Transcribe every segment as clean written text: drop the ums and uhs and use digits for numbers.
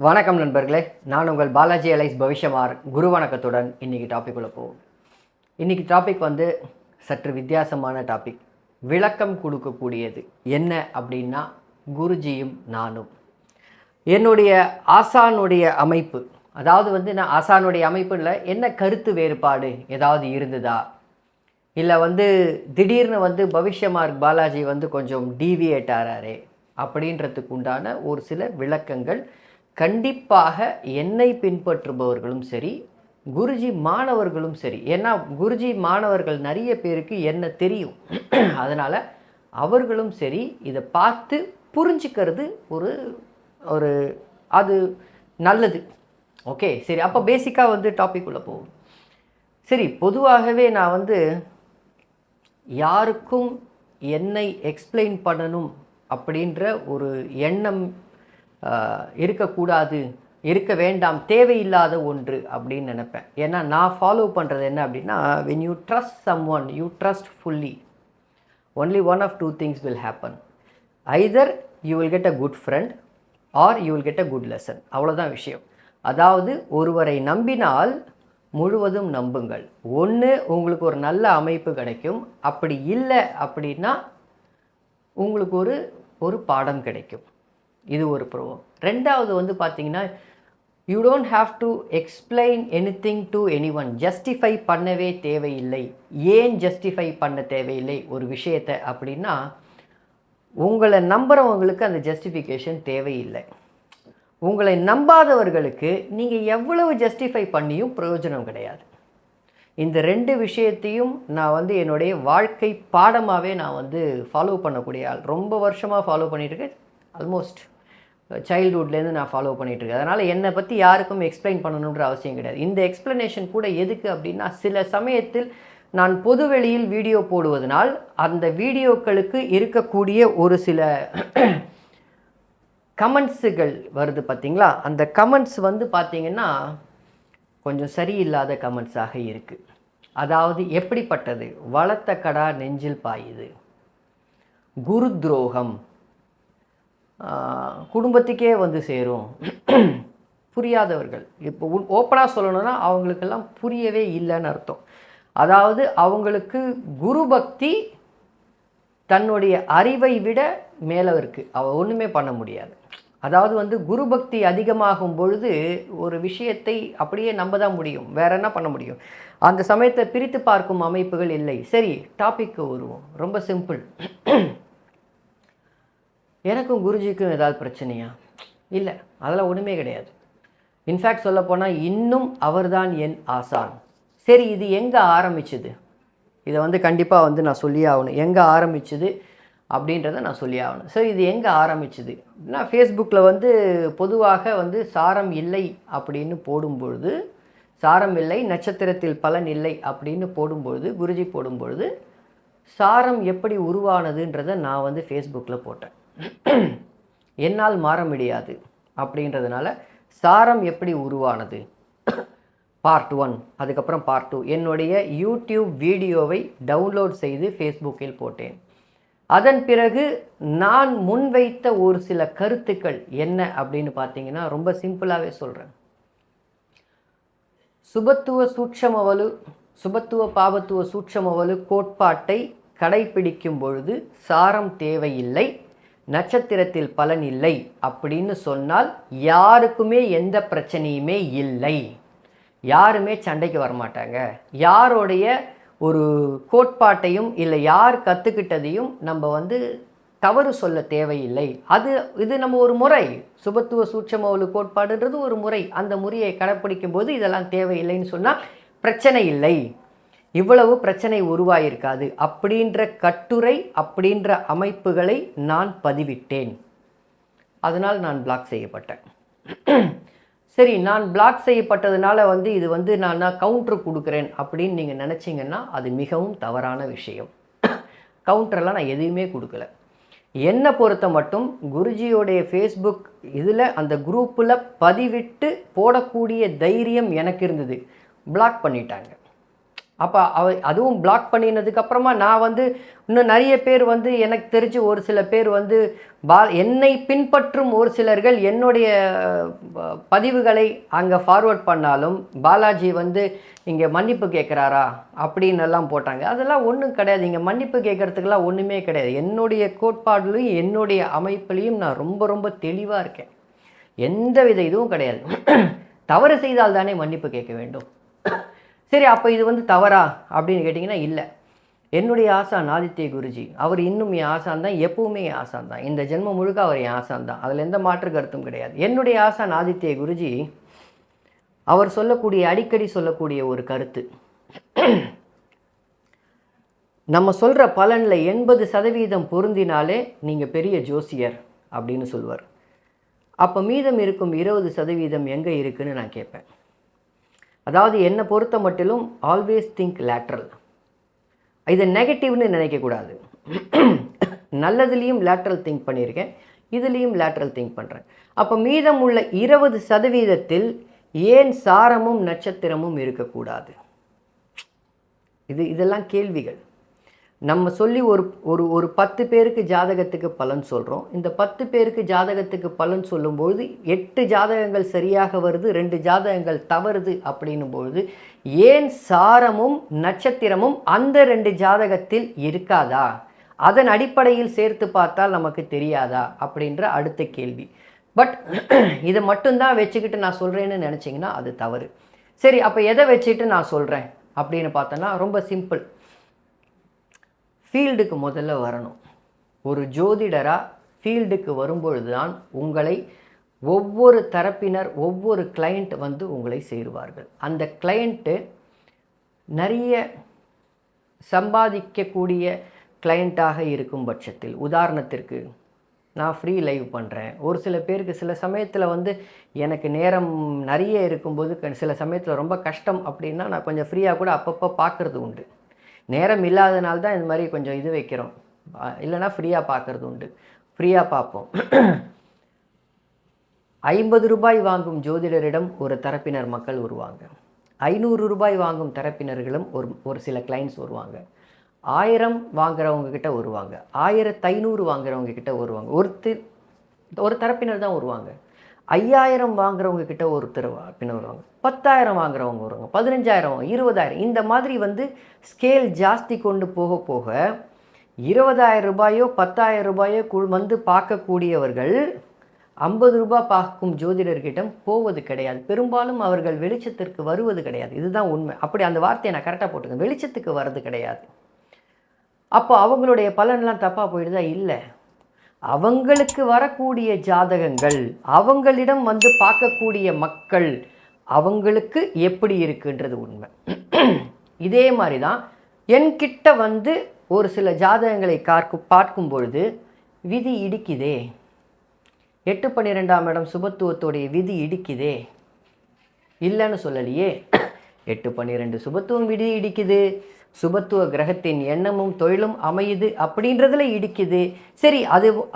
வணக்கம் நண்பர்களே, நான் உங்கள் பாலாஜி அலைஸ் பவிஷ்யமார். குரு வணக்கத்துடன் இன்றைக்கி டாபிக் உள்ள போவோம். இன்றைக்கி டாபிக் வந்து சற்று வித்தியாசமான டாபிக். விளக்கம் கொடுக்கக்கூடியது என்ன அப்படின்னா, குருஜியும் நானும். என்னுடைய ஆசானுடைய அமைப்பு, அதாவது வந்து நான் ஆசானுடைய அமைப்பில் என்ன கருத்து வேறுபாடு ஏதாவது இருந்ததா, இல்லை வந்து திடீர்னு வந்து பவிஷ்யமார் பாலாஜி வந்து கொஞ்சம் டீவியேட் ஆகிறாரே அப்படின்றதுக்கு உண்டான ஒரு சில விளக்கங்கள் கண்டிப்பாக என்னை பின்பற்றுபவர்களும் சரி, குருஜி மாணவர்களும் சரி. ஏன்னா குருஜி மாணவர்கள் நிறைய பேருக்கு என்ன தெரியும். அதனால் அவர்களும் சரி இதை பார்த்து புரிஞ்சுக்கிறது ஒரு ஒரு அது நல்லது. ஓகே, சரி. அப்போ பேசிக்காக வந்து டாபிக் உள்ள போகும். சரி, பொதுவாகவே நான் வந்து யாருக்கும் என்னை எக்ஸ்பிளைன் பண்ணணும் அப்படின்ற ஒரு எண்ணம் இருக்கக்கூடாது, இருக்க வேண்டாம், தேவையில்லாத ஒன்று அப்படின்னு நினைப்பேன். ஏன்னா நான் ஃபாலோ பண்ணுறது என்ன அப்படின்னா, when you trust someone, you trust fully. Only one of two things will happen. Either you will get a good friend or you will get a good lesson. அவ்வளோதான் விஷயம். அதாவது ஒருவரை நம்பினால் முழுவதும் நம்புங்கள். ஒன்று உங்களுக்கு ஒரு நல்ல அமைப்பு கிடைக்கும், அப்படி இல்லை அப்படின்னா உங்களுக்கு ஒரு பாடம் கிடைக்கும். இது ஒரு ப்ரோவம். ரெண்டாவது வந்து பார்த்தீங்கன்னா, you don't have to explain anything to anyone. Justify பண்ணவே தேவையில்லை. ஏன் ஜஸ்டிஃபை பண்ண தேவையில்லை ஒரு விஷயத்தை அப்படின்னா, உங்களை நம்புகிறவங்களுக்கு அந்த ஜஸ்டிஃபிகேஷன் தேவையில்லை. உங்களை நம்பாதவர்களுக்கு நீங்கள் எவ்வளவு ஜஸ்டிஃபை பண்ணியும் பிரயோஜனம் கிடையாது. இந்த ரெண்டு விஷயத்தையும் நான் வந்து என்னுடைய வாழ்க்கை பாடமாகவே நான் வந்து ஃபாலோ பண்ணக்கூடிய ஆள். ரொம்ப வருஷமாக ஃபாலோ பண்ணிகிட்ருக்கேன். ஆல்மோஸ்ட் சைல்டுஹுட்லேருந்து நான் ஃபாலோ பண்ணிகிட்ருக்கேன். அதனால் என்னை பற்றி யாருக்கும் எக்ஸ்பிளைன் பண்ணணுன்ற அவசியம் கிடையாது. இந்த எக்ஸ்ப்ளனேஷன் கூட எதுக்கு அப்படின்னா, சில சமயத்தில் நான் பொதுவெளியில் வீடியோ போடுவதனால் அந்த வீடியோக்களுக்கு இருக்கக்கூடிய ஒரு சில கமெண்ட்ஸுகள் வருது பார்த்திங்களா. அந்த கமெண்ட்ஸ் வந்து பார்த்திங்கன்னா கொஞ்சம் சரியில்லாத கமெண்ட்ஸாக இருக்குது. அதாவது எப்படிப்பட்டது, வளர்த்த கடா நெஞ்சில் பாயுது, குரு துரோகம், குடும்பத்துக்கே வந்து சேரும், புரியாதவர்கள். இப்போ ஓப்பனாக சொல்லணும்னா அவங்களுக்கெல்லாம் புரியவே இல்லைன்னு அர்த்தம். அதாவது அவங்களுக்கு குரு பக்தி தன்னுடைய அறிவை விட மேலே இருக்குது. அவள் ஒன்றுமே பண்ண முடியாது. அதாவது வந்து குரு பக்தி அதிகமாகும் பொழுது ஒரு விஷயத்தை அப்படியே நம்ப தான் முடியும், வேற என்ன பண்ண முடியும். அந்த சமயத்தை பிரித்து பார்க்கும் அமைப்புகள் இல்லை. சரி, டாபிக்கு வருவோம். ரொம்ப சிம்பிள். எனக்கும் குருஜிக்கும் ஏதாவது பிரச்சனையா? இல்லை, அதெல்லாம் ஒன்றுமே கிடையாது. இன்ஃபேக்ட் சொல்லப்போனால் இன்னும் அவர்தான் என் ஆசான். சரி, இது எங்கே ஆரம்பிச்சுது? இதை வந்து கண்டிப்பாக வந்து நான் சொல்லி ஆகணும். எங்கே ஆரம்பிச்சுது அப்படின்றத நான் சொல்லி ஆகணும். சரி, இது எங்கே ஆரம்பிச்சுது? நான் ஃபேஸ்புக்கில் வந்து பொதுவாக வந்து சாரம் இல்லை அப்படின்னு போடும்பொழுது, சாரம் இல்லை, நட்சத்திரத்தில் பலன் இல்லை அப்படின்னு போடும்பொழுது, குருஜி போடும்பொழுது சாரம் எப்படி உருவானதுன்றதை நான் வந்து ஃபேஸ்புக்கில் போட்டேன். என்னால் மாற முடியாது அப்படின்றதுனால சாரம் எப்படி உருவானது பார்ட் 1, அதுக்கப்புறம் பார்ட் 2 என்னுடைய யூடியூப் வீடியோவை டவுன்லோட் செய்து ஃபேஸ்புக்கில் போட்டேன். அதன் பிறகு நான் முன்வைத்த ஒரு சில கருத்துக்கள் என்ன அப்படின்னு பார்த்தீங்கன்னா, ரொம்ப சிம்பிளாகவே சொல்கிறேன். சுபத்துவ பாபத்துவ சூட்சமவலு கோட்பாட்டை கடைபிடிக்கும் பொழுது சாரம் தேவையில்லை, நட்சத்திரத்தில் பலன் இல்லை அப்படின்னு சொன்னால் யாருக்குமே எந்த பிரச்சனையுமே இல்லை. யாருமே சண்டைக்கு வரமாட்டாங்க. யாருடைய ஒரு கோட்பாட்டையும் இல்லை யார் கற்றுக்கிட்டதையும் நம்ம வந்து தவறு சொல்ல தேவையில்லை. இது நம்ம ஒரு முறை. சுபத்துவ சூட்சமவலு கோட்பாடுன்றது ஒரு முறை. அந்த முறையை கடைப்பிடிக்கும் போது இதெல்லாம் தேவையில்லைன்னு சொன்னால் பிரச்சனை இல்லை, இவ்வளவு பிரச்சனை உருவாயிருக்காது அப்படின்ற கட்டுரை, அப்படின்ற அமைப்புகளை நான் பதிவிட்டேன். அதனால் நான் பிளாக் செய்யப்பட்டேன். சரி, நான் பிளாக் செய்யப்பட்டதுனால வந்து இது வந்து நான் கவுண்டர் கொடுக்குறேன் அப்படின்னு நீங்கள் நினச்சிங்கன்னா அது மிகவும் தவறான விஷயம். கவுண்டரெல்லாம் நான் எதுவுமே கொடுக்கல. என்னை பொறுத்த மட்டும் குருஜியோடைய ஃபேஸ்புக் இதில் அந்த குரூப்பில் பதிவிட்டு போடக்கூடிய தைரியம் எனக்கு இருந்தது. பிளாக் பண்ணிட்டாங்க. அப்போ அதுவும் பிளாக் பண்ணினதுக்கப்புறமா நான் வந்து இன்னும் நிறைய பேர் வந்து எனக்கு தெரிஞ்சு ஒரு சில பேர் வந்து என்னை பின்பற்றும் ஒரு சிலர்கள் என்னுடைய பதிவுகளை அங்கே ஃபார்வர்ட் பண்ணாலும் பாலாஜி வந்து இங்கே மன்னிப்பு கேட்குறாரா அப்படின்னு எல்லாம் போட்டாங்க. அதெல்லாம் ஒன்றும் கிடையாது. இங்கே மன்னிப்பு கேட்குறதுக்கெல்லாம் ஒன்றுமே கிடையாது. என்னுடைய கோட்பாடுலையும் என்னுடைய அமைப்புலையும் நான் ரொம்ப ரொம்ப தெளிவாக இருக்கேன். எந்த வித இதுவும் கிடையாது. தவறு செய்தால் தானே மன்னிப்பு கேட்க வேண்டும். சரி, அப்போ இது வந்து தவறா அப்படின்னு கேட்டிங்கன்னா இல்லை. என்னுடைய ஆசான் ஆதித்ய குருஜி, அவர் இன்னும் என் ஆசான் தான், எப்பவுமே என் ஆசான் தான். இந்த ஜென்மம் முழுக்க அவர் என் ஆசான் தான். அதில் எந்த மாற்று கருத்தும் கிடையாது. என்னுடைய ஆசான் ஆதித்ய குருஜி அவர் சொல்லக்கூடிய, அடிக்கடி சொல்லக்கூடிய ஒரு கருத்து, நம்ம சொல்கிற பலனில் 80% பொருந்தினாலே நீங்கள் பெரிய ஜோசியர் அப்படின்னு சொல்லுவார். அப்போ மீதம் இருக்கும் 20% எங்கே இருக்குதுன்னு நான் கேட்பேன். அதாவது என்னை பொறுத்த மட்டிலும் ஆல்வேஸ் திங்க் லேட்ரல். இதை நெகட்டிவ்னு நினைக்கக்கூடாது. நல்லதுலேயும் லேட்ரல் திங்க் பண்ணியிருக்கேன், இதுலேயும் லேட்ரல் திங்க் பண்ணுறேன். அப்போ மீதம் உள்ள 20%ல் ஏன் சாரமும் நட்சத்திரமும் இருக்கக்கூடாது? இதெல்லாம் கேள்விகள். நம்ம சொல்லி ஒரு 10 பேருக்கு ஜாதகத்துக்கு பலன் சொல்கிறோம். இந்த 10 பேருக்கு ஜாதகத்துக்கு பலன் சொல்லும்பொழுது 8 ஜாதகங்கள் சரியாக வருது, 2 ஜாதகங்கள் தவறுது அப்படின்னும்பொழுது ஏன் சாரமும் நட்சத்திரமும் அந்த 2 ஜாதகத்தில் இருக்காதா? அதன் அடிப்படையில் சேர்த்து பார்த்தால் நமக்கு தெரியாதா அப்படின்ற அடுத்த கேள்வி. பட் இதை மட்டும்தான் வச்சுக்கிட்டு நான் சொல்கிறேன்னு நினச்சிங்கன்னா அது தவறு. சரி, அப்போ எதை வச்சுக்கிட்டு நான் சொல்கிறேன் அப்படின்னு பார்த்தோன்னா ரொம்ப சிம்பிள். ஃபீல்டுக்கு முதல்ல வரணும். ஒரு ஜோதிடராக ஃபீல்டுக்கு வரும்பொழுது தான் உங்களை ஒவ்வொரு தரப்பினர், ஒவ்வொரு கிளையண்ட் வந்து உங்களை சேருவார்கள். அந்த கிளையண்ட்டு நிறைய சம்பாதிக்கக்கூடிய கிளையண்ட்டாக இருக்கும் பட்சத்தில், உதாரணத்திற்கு நான் ஃப்ரீ லைவ் பண்ணுறேன். ஒரு சில பேருக்கு சில சமயத்தில் வந்து எனக்கு நேரம் நிறைய இருக்கும்போது சில சமயத்தில் ரொம்ப கஷ்டம் அப்படின்னா நான் கொஞ்சம் ஃப்ரீயாக கூட அப்பப்போ பார்க்குறது உண்டு. நேரம் இல்லாதனால தான் இந்த மாதிரி கொஞ்சம் இது வைக்கிறோம். இல்லைனா ஃப்ரீயாக பார்க்குறது உண்டு. ஃப்ரீயாக பார்ப்போம். 50 ரூபாய் வாங்கும் ஜோதிடரிடம் ஒரு தரப்பினர் மக்கள் வருவாங்க. 500 ரூபாய் வாங்கும் தரப்பினர்களும் ஒரு சில கிளைண்ட்ஸ் வருவாங்க. 1000 வாங்குறவங்க கிட்ட வருவாங்க. 1500 வாங்குறவங்க கிட்ட வருவாங்க. ஒரு தரப்பினர் தான் வருவாங்க. 5000 வாங்குறவங்க கிட்ட ஒருத்தர் பின்ன வருவாங்க. 10,000 வாங்குறவங்க வருவாங்க. 15,000, 20,000. இந்த மாதிரி வந்து ஸ்கேல் ஜாஸ்தி கொண்டு போக போக 20,000 ரூபாயோ 10,000 ரூபாயோ வந்து பார்க்கக்கூடியவர்கள் 50 ரூபாய் பார்க்கும் ஜோதிடர்கிட்டம் போவது கிடையாது. பெரும்பாலும் அவர்கள் வெளிச்சத்திற்கு வருவது கிடையாது. இதுதான் உண்மை. அப்படி அந்த வார்த்தையை நான் கரெக்டாக போட்டுக்கேன். வெளிச்சத்துக்கு வர்றது கிடையாது. அப்போ அவங்களுடைய பலன்லாம் தப்பாக போயிடுதா? இல்லை. அவங்களுக்கு வரக்கூடிய ஜாதகங்கள், அவங்களிடம் வந்து பார்க்கக்கூடிய மக்கள், அவங்களுக்கு எப்படி இருக்குன்றது உண்மை. இதே மாதிரி தான் என்கிட்ட வந்து ஒரு சில ஜாதகங்களை பார்க்கும் பொழுது விதி இடிக்குதே, 8-12ஆம் இடம் சுபத்துவத்தோடைய விதி இடிக்குதே, இல்லைன்னு சொல்லலையே. 8-12 சுபத்துவம் விதி இடிக்குது, சுபத்துவ கிரகத்தின் எண்ணமும் தொழிலும் அமையுது அப்படின்றதுல இடிக்குது. சரி,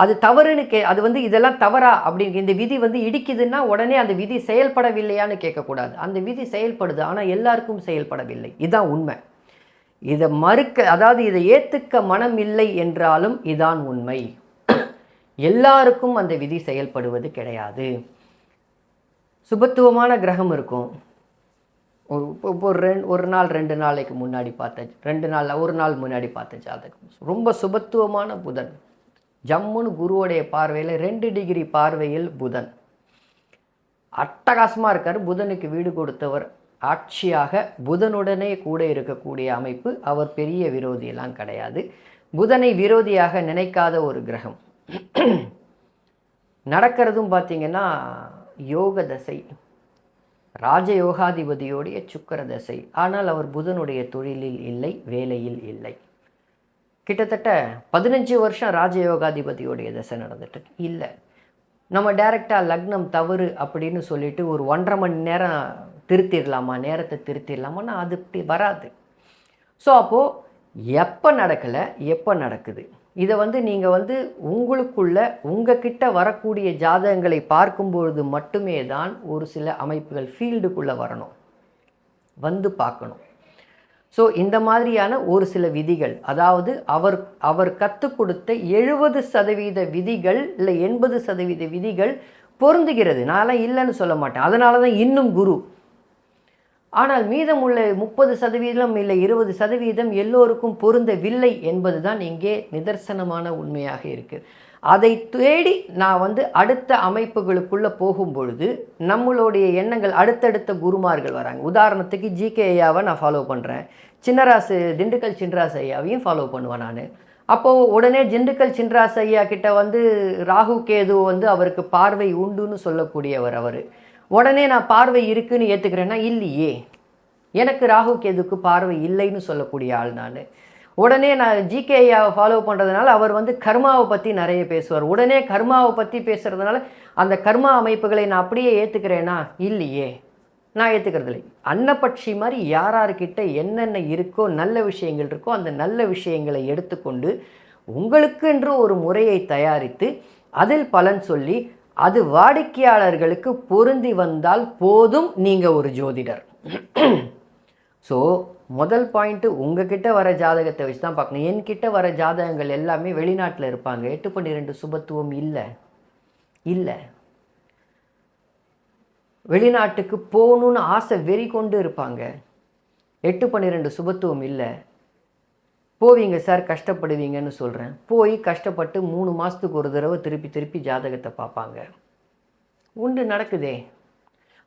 அது தவறுன்னு அது வந்து இதெல்லாம் தவறா அப்படின்னு இந்த விதி வந்து இடிக்குதுன்னா உடனே அந்த விதி செயல்படவில்லையான்னு கேட்கக்கூடாது. அந்த விதி செயல்படுது, ஆனால் எல்லாருக்கும் செயல்படவில்லை. இதுதான் உண்மை. இதை அதாவது இதை ஏற்றுக்க மனம் இல்லை என்றாலும் இதான் உண்மை. எல்லாருக்கும் அந்த விதி செயல்படுவது கிடையாது. சுபத்துவமான கிரகம் இருக்கும். ஒரு நாள் 2 நாளைக்கு முன்னாடி ஒரு நாள் முன்னாடி பார்த்த ஜாதகம் ரொம்ப சுபத்துவமான புதன், ஜம்முன்னு குருவோடைய பார்வையில் 2 டிகிரி பார்வையில் புதன் அட்டகாசமாக இருக்கார். புதனுக்கு வீடு கொடுத்தவர் ஆட்சியாக புதனுடனே கூட இருக்கக்கூடிய அமைப்பு. அவர் பெரிய விரோதியெல்லாம் கிடையாது. புதனை விரோதியாக நினைக்காத ஒரு கிரகம். நடக்கிறதும் பார்த்திங்கன்னா யோக தசை, ராஜயோகாதிபதியோடைய சுக்கர தசை. ஆனால் அவர் புதனுடைய தொழிலில் இல்லை, வேலையில் இல்லை. கிட்டத்தட்ட 15 வருஷம் ராஜயோகாதிபதியோடைய தசை நடந்துட்டு இல்லை. நம்ம டைரெக்டாக லக்னம் தவறு அப்படின்னு சொல்லிட்டு ஒரு 1.5 மணி நேரம் திருத்திடலாமா, நேரத்தை திருத்திடலாமான்னா அது இப்படி வராது. ஸோ அப்போது எப்போ நடக்கலை, எப்போ நடக்குது, இதை வந்து நீங்கள் வந்து உங்களுக்குள்ள உங்ககிட்ட வரக்கூடிய ஜாதகங்களை பார்க்கும்பொழுது மட்டுமே தான் ஒரு சில அமைப்புகள் ஃபீல்டுக்குள்ளே வரணும், வந்து பார்க்கணும். ஸோ இந்த மாதிரியான ஒரு சில விதிகள், அதாவது அவர் கற்றுக் கொடுத்த 70% விதிகள் இல்லை 80% விதிகள் பொருந்துகிறது. நான்லாம் இல்லைன்னு சொல்ல மாட்டேன். அதனால தான் இன்னும் குரு. ஆனால் மீதமுள்ள 30% இல்லை 20% எல்லோருக்கும் பொருந்தவில்லை என்பது தான் இங்கே நிதர்சனமான உண்மையாக இருக்குது. அதை தேடி நான் அடுத்த அமைப்புகளுக்குள்ளே போகும்பொழுது நம்மளுடைய எண்ணங்கள் அடுத்தடுத்த குருமார்கள் வராங்க. உதாரணத்துக்கு ஜிகே ஐயாவை நான் ஃபாலோ பண்ணுறேன், சின்னராசு திண்டுக்கல் சின்னராசு ஐயாவையும் ஃபாலோ பண்ணுவேன் நான். அப்போது உடனே திண்டுக்கல் சின்னராசு ஐயா கிட்ட ராகு கேது அவருக்கு பார்வை உண்டுன்னு சொல்லக்கூடியவர் அவர். உடனே நான் பார்வை இருக்குன்னு ஏற்றுக்கிறேன்னா இல்லையே, எனக்கு ராகு கேதுக்கு பார்வை இல்லைன்னு சொல்லக்கூடிய ஆள் நான். உடனே நான் ஜிகே ஐயாவை ஃபாலோ பண்ணுறதுனால அவர் கர்மாவை பற்றி நிறைய பேசுவார். உடனே கர்மாவை பற்றி பேசுகிறதுனால அந்த கர்மா அமைப்புகளை நான் அப்படியே ஏற்றுக்கிறேன்னா இல்லையே, நான் ஏற்றுக்கிறதில்லை. அன்னப்பட்சி மாதிரி யாரார்கிட்ட என்னென்ன இருக்கோ, நல்ல விஷயங்கள் இருக்கோ, அந்த நல்ல விஷயங்களை எடுத்துக்கொண்டு உங்களுக்கு என்று ஒரு முறையை தயாரித்து அதில் பலன் சொல்லி அது வாடிக்கையாளர்களுக்கு பொருந்தி வந்தால் போதும், நீங்கள் ஒரு ஜோதிடர். ஸோ முதல் பாயிண்ட்டு உங்ககிட்ட வர ஜாதகத்தை வச்சு தான் பார்க்கணும். என்கிட்ட வர ஜாதகங்கள் எல்லாமே வெளிநாட்டில் இருப்பாங்க. 8-12 சுபத்துவம் இல்லை. வெளிநாட்டுக்கு போகணுன்னு ஆசை வெறி கொண்டு இருப்பாங்க. 8-12 சுபத்துவம் இல்லை. போவீங்க சார், கஷ்டப்படுவீங்கன்னு சொல்கிறேன். போய் கஷ்டப்பட்டு 3 மாதத்துக்கு ஒரு தடவை திருப்பி ஜாதகத்தை பார்ப்பாங்க. உண்டு, நடக்குதே.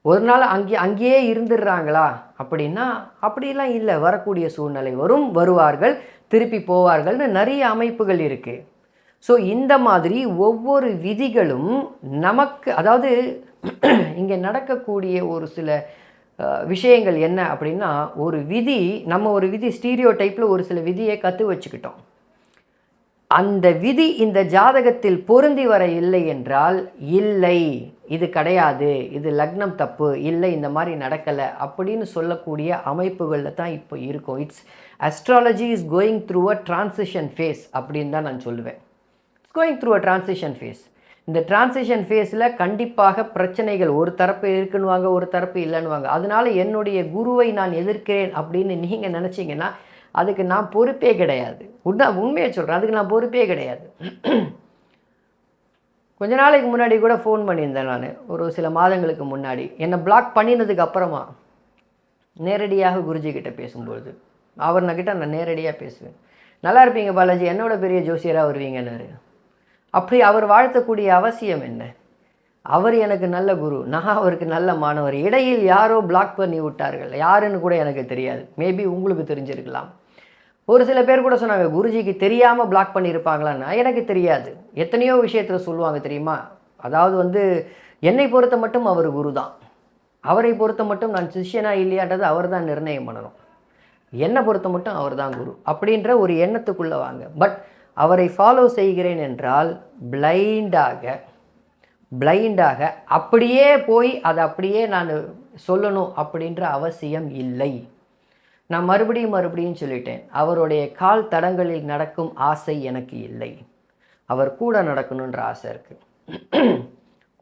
ஒரு நாள் அங்கேயே இருந்துடுறாங்களா அப்படின்னா அப்படிலாம் இல்லை. வரக்கூடிய சூழ்நிலை வருவார்கள், திருப்பி போவார்கள்னு நிறைய அமைப்புகள் இருக்குது. ஸோ இந்த மாதிரி ஒவ்வொரு விதிகளும் நமக்கு, அதாவது இங்கே நடக்கக்கூடிய ஒரு சில விஷயங்கள் என்ன அப்படின்னா, நம்ம ஒரு விதி ஸ்டீரியோ டைப்பில் ஒரு சில விதியை கற்று வச்சுக்கிட்டோம். அந்த விதி இந்த ஜாதகத்தில் பொருந்தி வர இல்லை என்றால் இல்லை, இது கிடையாது, இது லக்னம் தப்பு, இல்லை இந்த மாதிரி நடக்கலை அப்படின்னு சொல்லக்கூடிய அமைப்புகளில் தான் இப்போ இருக்கும். Astrology is going through a transition phase அப்படின்னு தான் நான் சொல்லுவேன். It's going through a transition phase. இந்த டிரான்சிஷன் ஃபேஸில் கண்டிப்பாக பிரச்சனைகள், ஒரு தரப்பு இருக்குன்னுவாங்க, ஒரு தரப்பு இல்லைன்னுவாங்க. அதனால என்னுடைய குருவை நான் எதிர்க்கிறேன் அப்படின்னு நீங்கள் நினச்சிங்கன்னா அதுக்கு நான் பொறுப்பே கிடையாது. உண்மையை சொல்கிறேன், அதுக்கு நான் பொறுப்பே கிடையாது. கொஞ்ச நாளைக்கு முன்னாடி கூட ஃபோன் பண்ணியிருந்தேன் நான், ஒரு சில மாதங்களுக்கு முன்னாடி. என்னை பிளாக் பண்ணினதுக்கு அப்புறமா நேரடியாக குருஜி கிட்டே பேசும்பொழுது அவர்கிட்ட நான் நேரடியாக பேசுவேன். நல்லா இருப்பீங்க பாலாஜி, என்னோட பெரிய ஜோசியராக வருவீங்கன்னாரு. அப்படி அவர் வாழ்த்தக்கூடிய அவசியம் என்ன? அவர் எனக்கு நல்ல குரு, நான் அவருக்கு நல்ல மாணவர். இடையில் யாரோ பிளாக் பண்ணி விட்டார்கள், யாருன்னு கூட எனக்கு தெரியாது. மேபி உங்களுக்கு தெரிஞ்சிருக்கலாம். ஒரு சில பேர் கூட சொன்னாங்க குருஜிக்கு தெரியாமல் பிளாக் பண்ணியிருப்பாங்களான்னு. எனக்கு தெரியாது. எத்தனையோ விஷயத்தில் சொல்லுவாங்க தெரியுமா. அதாவது என்னை பொறுத்த மட்டும் அவர் குரு தான், அவரை பொறுத்த மட்டும் நான் சிஷ்யனா இல்லையான்றது அவர் தான் நிர்ணயம் பண்ணணும். என்னை பொறுத்த மட்டும் அவர் தான் குரு அப்படின்ற ஒரு எண்ணத்துக்குள்ளே வாங்க. பட் அவரை ஃபாலோ செய்கிறேன் என்றால் பிளைண்டாக அப்படியே போய் அதை அப்படியே நான் சொல்லணும் அப்படின்ற அவசியம் இல்லை. நான் மறுபடியும் சொல்லிட்டேன், அவருடைய கால் தடங்களில் நடக்கும் ஆசை எனக்கு இல்லை. அவர் கூட நடக்கணுன்ற ஆசை இருக்குது.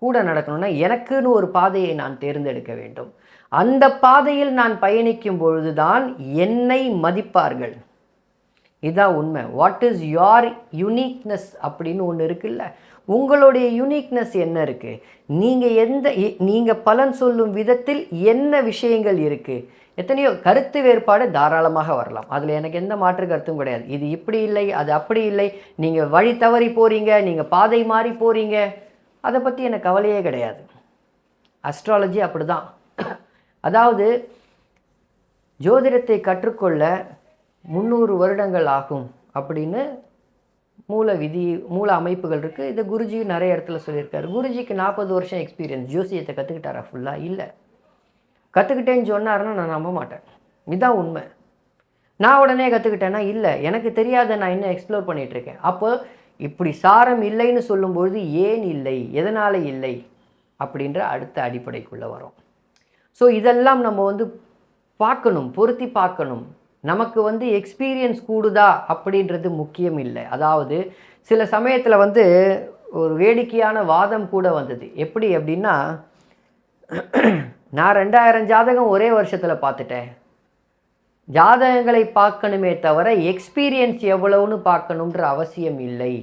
கூட நடக்கணும்னா எனக்குன்னு ஒரு பாதையை நான் தேர்ந்தெடுக்க வேண்டும். அந்த பாதையில் நான் பயணிக்கும் பொழுதுதான் என்னை மதிப்பார்கள். இதுதான் உண்மை. வாட் இஸ் யோர் யூனிக்னஸ் அப்படின்னு ஒன்று இருக்குல்ல, உங்களுடைய யூனிக்னஸ் என்ன இருக்குது? நீங்கள் பலன் சொல்லும் விதத்தில் என்ன விஷயங்கள் இருக்குது? எத்தனையோ கருத்து வேறுபாடு தாராளமாக வரலாம், அதில் எனக்கு எந்த மாற்று கருத்தும் கிடையாது. இது இப்படி இல்லை, அது அப்படி இல்லை, நீங்கள் வழி தவறி போகிறீங்க, நீங்கள் பாதை மாறி போகிறீங்க, அதை பற்றி எனக்கு கவலையே கிடையாது. அஸ்ட்ராலஜி அப்படி தான். அதாவது ஜோதிடத்தை கற்றுக்கொள்ள 300 வருடங்கள் ஆகும் அப்படின்னு மூல அமைப்புகள் இருக்குது. இது குருஜி நிறைய இடத்துல சொல்லியிருக்காரு. குருஜிக்கு 40 வருஷம் எக்ஸ்பீரியன்ஸ். ஜோசியத்தை கற்றுக்கிட்டாரா? ஃபுல்லாக இல்லை. கற்றுக்கிட்டேன்னு சொன்னாருன்னா நான் நம்ப மாட்டேன். இதுதான் உண்மை. நான் உடனே கற்றுக்கிட்டேன்னா இல்லை, எனக்கு தெரியாத நான் இன்னும் எக்ஸ்ப்ளோர் பண்ணிகிட்ருக்கேன். அப்போ இப்படி சாரம் இல்லைன்னு சொல்லும்பொழுது ஏன் இல்லை, எதனால் இல்லை அப்படின்ற அடுத்த அடிப்படைக்குள்ளே வரும். ஸோ இதெல்லாம் நம்ம பார்க்கணும், பொருத்தி பார்க்கணும். நமக்கு எக்ஸ்பீரியன்ஸ் கூடுதா அப்படின்றது முக்கியம் இல்லை. அதாவது சில சமயத்தில் ஒரு வேடிக்கையான வாதம் கூட வந்தது. எப்படி அப்படின்னா, நான் 2000 ஜாதகம் ஒரே வருஷத்தில் பார்த்துட்டேன், ஜாதகங்களை பார்க்கணுமே தவிர எக்ஸ்பீரியன்ஸ் எவ்வளவுன்னு பார்க்கணுன்ற அவசியம் இல்லை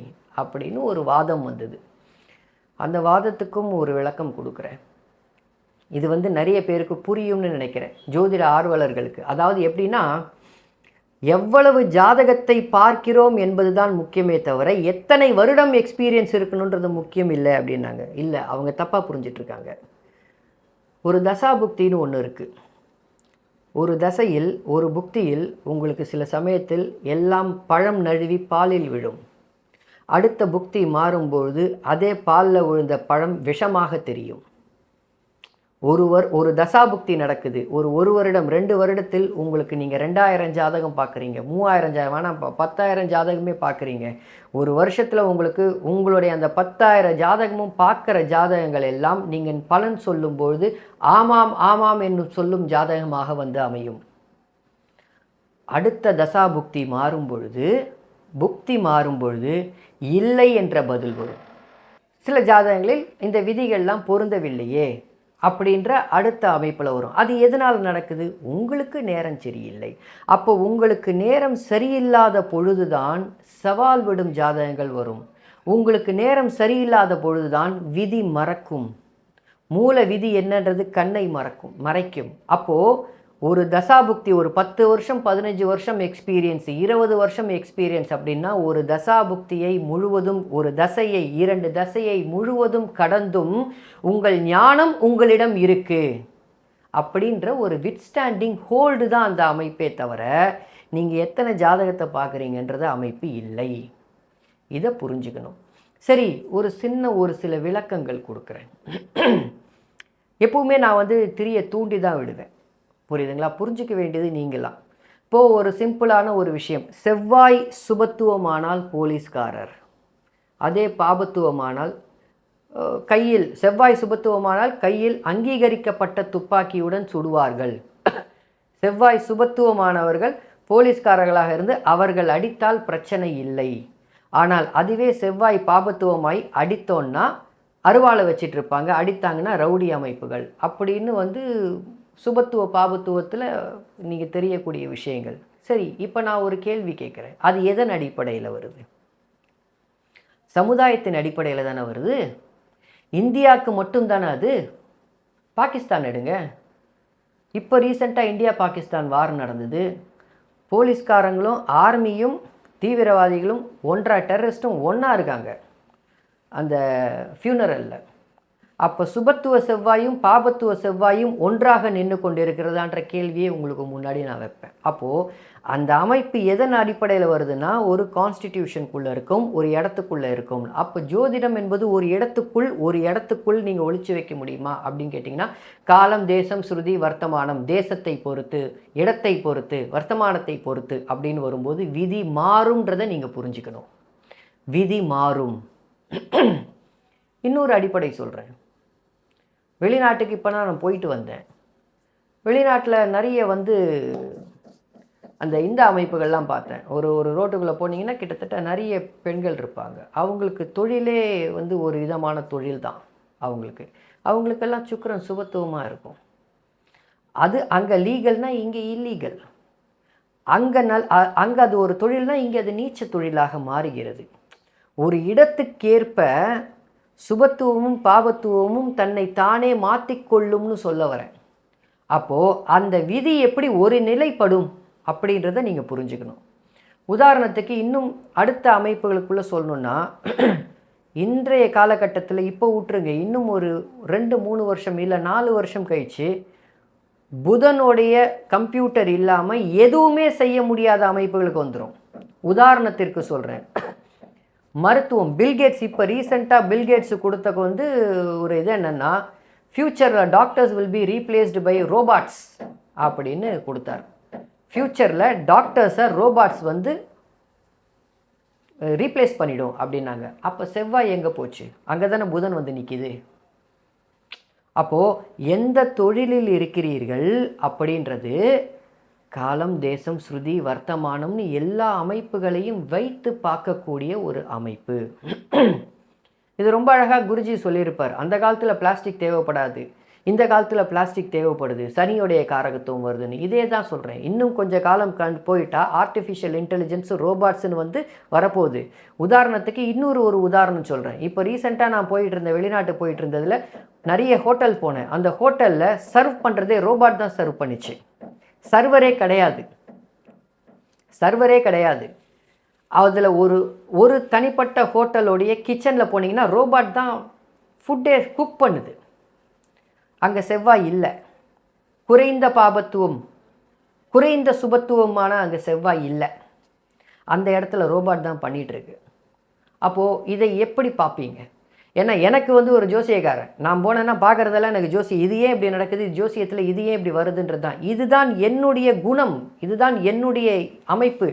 அப்படின்னு ஒரு வாதம் வந்தது. அந்த வாதத்துக்கும் ஒரு விளக்கம் கொடுக்குறேன். இது வந்து நிறைய பேருக்கு புரியும்னு நினைக்கிறேன், ஜோதிட ஆர்வலர்களுக்கு. அதாவது எப்படின்னா, எவ்வளவு ஜாதகத்தை பார்க்கிறோம் என்பது தான் முக்கியமே தவிர எத்தனை வருடம் எக்ஸ்பீரியன்ஸ் இருக்கணுன்றது முக்கியம் இல்லை அப்படின்னாங்க. இல்லை, அவங்க தப்பாக புரிஞ்சிட்ருக்காங்க. ஒரு தசாபுக்தின்னு ஒன்று இருக்குது. ஒரு தசையில், ஒரு புக்தியில் உங்களுக்கு சில சமயத்தில் எல்லாம் பழம் நழுவி பாலில் விழும். அடுத்த புக்தி மாறும்பொழுது அதே பாலில் விழுந்த பழம் விஷமாக தெரியும். ஒரு தசாபுக்தி நடக்குது. ஒரு வருடம் 2 வருடத்தில் உங்களுக்கு நீங்கள் 2000 ஜாதகம் பார்க்குறீங்க, 3000 ஜாதகம், வேணாம் 10,000 ஜாதகமே பார்க்குறீங்க. ஒரு வருஷத்தில் உங்களுக்கு உங்களுடைய அந்த 10,000 ஜாதகமும் பார்க்குற ஜாதகங்கள் எல்லாம் நீங்கள் பலன் சொல்லும்பொழுது ஆமாம் ஆமாம் என்று சொல்லும் ஜாதகமாக வந்து அமையும். அடுத்த தசாபுக்தி புக்தி மாறும் பொழுது இல்லை என்ற பதில் வரும். சில ஜாதகங்களில் இந்த விதிகள்லாம் பொருந்தவில்லையே அப்படின்ற அடுத்த அமைப்பில் வரும். அது எதனால் நடக்குது? உங்களுக்கு நேரம் சரியில்லை. அப்போ உங்களுக்கு நேரம் சரியில்லாத பொழுதுதான் சவால் விடும் ஜாதகங்கள் வரும். உங்களுக்கு நேரம் சரியில்லாத பொழுதுதான் விதி மறக்கும். மூல விதி என்னன்றது கண்ணை மறைக்கும். அப்போது ஒரு தசாபுக்தி, ஒரு 10 வருஷம் 15 வருஷம் எக்ஸ்பீரியன்ஸ், 20 வருஷம் எக்ஸ்பீரியன்ஸ் அப்படின்னா ஒரு தசாபுக்தியை முழுவதும், ஒரு தசையை 2 தசையை முழுவதும் கடந்தும் உங்கள் ஞானம் உங்களிடம் இருக்கு அப்படின்ற ஒரு விட்ஸ்டாண்டிங் ஹோல்டு தான் அந்த அமைப்பே தவிர நீங்கள் எத்தனை ஜாதகத்தை பார்க்குறீங்கன்றது அமைப்பு இல்லை. இதை புரிஞ்சுக்கணும். சரி, ஒரு சில விளக்கங்கள் கொடுக்குறேன். எப்பவுமே நான் வந்து திரியை தூண்டி தான் விடுவேன், புரியுதுங்களா? புரிஞ்சிக்க வேண்டியது நீங்களாம். இப்போது ஒரு சிம்பிளான ஒரு விஷயம், செவ்வாய் சுபத்துவமானால் போலீஸ்காரர், அதே பாபத்துவமானால் செவ்வாய் சுபத்துவமானால் கையில் அங்கீகரிக்கப்பட்ட துப்பாக்கியுடன் சுடுவார்கள். செவ்வாய் சுபத்துவமானவர்கள் போலீஸ்காரர்களாக இருந்து அவர்கள் அடித்தால் பிரச்சனை இல்லை. ஆனால் அதுவே செவ்வாய் பாபத்துவமாய் அடித்தோன்னா அருவாளை வச்சிட்டு இருப்பாங்க, அடித்தாங்கன்னா ரவுடி அமைப்புகள் அப்படின்னு வந்து சுபத்துவ பாபத்துவத்தில் நீங்கள் தெரியக்கூடிய விஷயங்கள். சரி, இப்போ நான் ஒரு கேள்வி கேட்குறேன். அது எதன் அடிப்படையில் வருது? சமுதாயத்தின் அடிப்படையில் தானே வருது. இந்தியாவுக்கு மட்டும்தானே அது? பாகிஸ்தான் எடுங்க. இப்போ ரீசெண்டாக இந்தியா பாகிஸ்தான் வார் நடந்தது. போலீஸ்காரங்களும் ஆர்மியும் தீவிரவாதிகளும் டெரரிஸ்ட்டும் ஒன்றா இருக்காங்க அந்த ஃபியூனரலில். அப்போ சுபத்துவ செவ்வாயும் பாபத்துவ செவ்வாயும் ஒன்றாக நின்று கொண்டு இருக்கிறதான்ற கேள்வியை உங்களுக்கு முன்னாடி நான் வைப்பேன். அப்போது அந்த அமைப்பு எதன் அடிப்படையில் வருதுன்னா, ஒரு கான்ஸ்டிடியூஷனுக்குள்ளே இருக்கும், ஒரு இடத்துக்குள்ளே இருக்கும். அப்போ ஜோதிடம் என்பது ஒரு இடத்துக்குள் நீங்கள் ஒழிச்சு வைக்க முடியுமா அப்படின்னு கேட்டிங்கன்னா, காலம், தேசம், ஸ்ருதி, வர்த்தமானம், தேசத்தை பொறுத்து, இடத்தை பொறுத்து, வர்த்தமானத்தை பொறுத்து அப்படின்னு வரும்போது விதி மாறும்ன்றதை நீங்கள் புரிஞ்சுக்கணும். விதி மாறும். இன்னொரு அடிப்படை சொல்கிறேன். வெளிநாட்டுக்கு இப்போ நான் போயிட்டு வந்தேன். வெளிநாட்டில் நிறைய வந்து இந்த அமைப்புகள்லாம் பார்த்தேன். ஒரு ரோட்டுக்குள்ளே போனீங்கன்னா கிட்டத்தட்ட நிறைய பெண்கள் இருப்பாங்க. அவங்களுக்கு தொழிலே வந்து ஒரு விதமான தொழில் தான். அவங்களுக்கெல்லாம் சுக்கிரன் சுபத்துவமாக இருக்கும். அது அங்கே லீகல்னால் இங்கே இல்லீகல். அங்கே அது ஒரு தொழில்னால் இங்கே அது நீச்ச தொழிலாக மாறுகிறது. ஒரு இடத்துக்கேற்ப சுபத்துவமும் பாபத்துவமும் தன்னை தானே மாற்றிக்கொள்ளும்னு சொல்ல வரேன். அப்போது அந்த விதி எப்படி ஒரு நிலைப்படும் அப்படின்றத நீங்கள் புரிஞ்சுக்கணும். உதாரணத்துக்கு இன்னும் அடுத்த அமைப்புகளுக்குள்ளே சொல்லணுன்னா, இன்றைய காலகட்டத்தில் இப்போ விட்டுருங்க, இன்னும் ஒரு 2-3 வருஷம் இல்லை 4 வருஷம் கழித்து புதனுடைய கம்ப்யூட்டர் இல்லாமல் எதுவுமே செய்ய முடியாத அமைப்புகளுக்கு வந்துடும். உதாரணத்திற்கு சொல்கிறேன், மருத்துவம். பில்கேட்ஸ் இப்போ ரீசெண்டாக பில்கேட்ஸு கொடுத்தக்கு வந்து ஒரு இது என்னென்னா, ஃப்யூச்சரில் doctors will be replaced by robots அப்படின்னு கொடுத்தார். ஃப்யூச்சரில் டாக்டர்ஸை ரோபாட்ஸ் வந்து ரீப்ளேஸ் பண்ணிடும் அப்படின்னாங்க. அப்போ செவ்வாய் எங்கே போச்சு? அங்கே தானே புதன் வந்து நிற்கிது. அப்போது எந்த தொழிலில் இருக்கிறீர்கள் அப்படின்றது காலம், தேசம், ஸ்ருதி, வர்த்தமானம்னு எல்லா அமைப்புகளையும் வைத்து பார்க்கக்கூடிய ஒரு அமைப்பு. இது ரொம்ப அழகாக குருஜி சொல்லியிருப்பார். அந்த காலத்தில் பிளாஸ்டிக் தேவைப்படாது, இந்த காலத்தில் பிளாஸ்டிக் தேவைப்படுது, சனியோடைய காரகத்துவம் வருதுன்னு இதே தான் சொல்கிறேன். இன்னும் கொஞ்சம் காலம் போயிட்டா ஆர்டிஃபிஷியல் இன்டெலிஜென்ஸு ரோபாட்ஸ்னு வந்து வரப்போகுது. உதாரணத்துக்கு இன்னொரு உதாரணம் சொல்கிறேன். இப்போ ரீசெண்டாக நான் வெளிநாட்டு போயிட்டு இருந்ததில் நிறைய ஹோட்டல் போனேன். அந்த ஹோட்டலில் சர்வ் பண்ணுறதே ரோபாட் தான் சர்வ் பண்ணிச்சு. சர்வரே கிடையாது. அதில் ஒரு தனிப்பட்ட ஹோட்டலோடைய கிச்சனில் போனீங்கன்னா ரோபாட் தான் ஃபுட்டே குக் பண்ணுது. அங்கே செவ்வாய் இல்லை. குறைந்த பாபத்துவம், குறைந்த சுபத்துவமான அங்கே செவ்வாய் இல்லை. அந்த இடத்துல ரோபாட் தான் பண்ணிகிட்ருக்கு. அப்போது இதை எப்படி பார்ப்பீங்க? ஏன்னா எனக்கு வந்து ஒரு ஜோசியக்காரன், நான் போனேன்னா பார்க்குறதெல்லாம் எனக்கு இது ஏன் இப்படி நடக்குது, ஜோசியத்தில் இது ஏன் இப்படி வருதுன்றது தான். இதுதான் என்னுடைய குணம், இதுதான் என்னுடைய அமைப்பு.